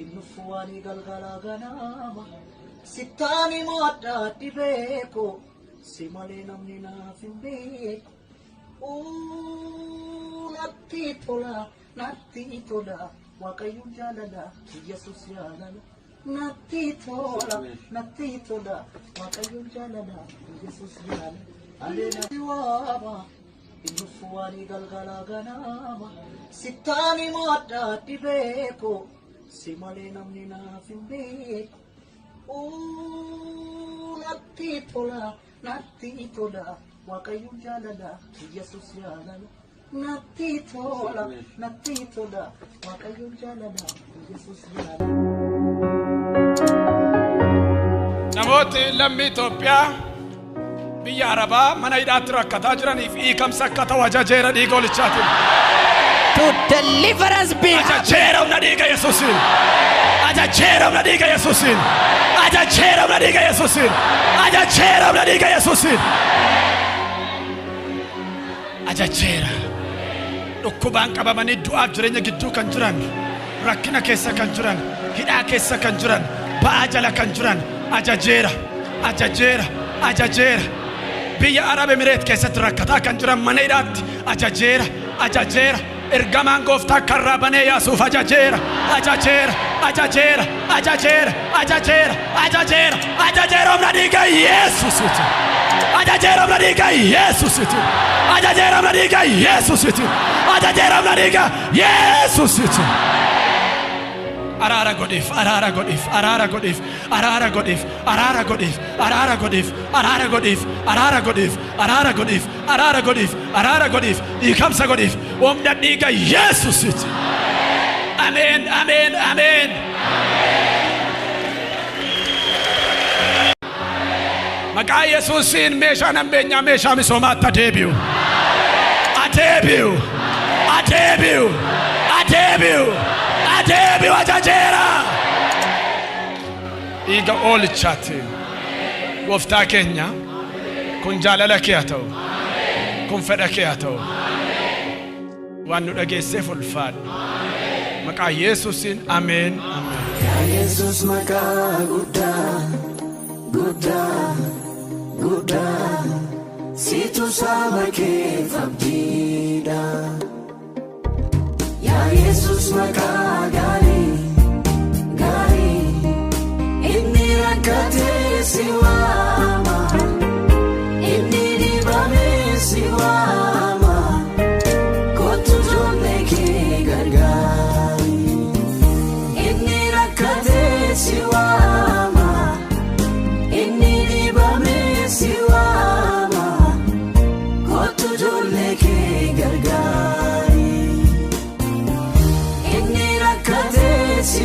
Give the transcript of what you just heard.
Innufuani galgala ganama Sitani moda tibeko Simale namni na fimbeko Natti tola Wakayun jalala Yesuus jalala Natti tola Wakayun jalala Yesuus jalala Alena diwama Innufuani galgala ganama Sitani moda tibeko Simale namni na fimbeko Natti tola Wakayun jalala Yesuus jalala Natti tola Wakayun jalala Yesuus jalala Namooti lammi Itoophiyaa biyya Arabaa mana hidhaatti rakkataa jiraniif hiikamsa akka ta'u ajajeera dhiiga olichaatiin. To deliver us being Ajajeera humna dhiiga Yesuusiin. Ajajeera humna dhiiga Yesuusiin. Ajajeera humna dhiiga Yesuusiin. Ajajeera humna dhiiga Yesuusiin. Ajajeera. Dhukkubaan qabamanii du'aaf jireenya gidduu kan jiran, rakkina keessa kan jiran, hidhaa keessa kan jiran, ba'aa jala kan jiran ajajeera. Biyya Arab Emireet keessatti rakkataa kan jiran mana hidhaatti ajajeera. Ergamaan gooftaa karraa banee yaasuuf ajajeera. Humna dhiiga Yesuusiiti. Ajajeera humna dhiiga Yesuusiiti. Ajajeera humna dhiiga Yesuusiiti. Ajajeera humna dhiiga Yesuusiiti. Araara godhiif. Hiikamsa godhiif. Humna dhiiga Yesuusiiti. Ameen. Maqaa Yesuusiin meeshaan hambeenyaa meeshaa misoomaatti adeebi'u. Ajajeera. Dhiiga olichaatiin gooftaa keenya kun jaalala kee haa ta'u, kun fedha kee haa ta'u, waan nu dhageesseef ulfaadhu. Maqaa Yesuusiin ameen. Yesuus maqaa guddaa situ saba kee fabdiidha. Yesuus maqaa gaarii inni rakkatee si waama, inni dhibamee si waama, kottu ijoollee kee gargaari. Inni rakkatee si waama, inni dhibamee si waama, kottu ijoollee kee gargaari. Si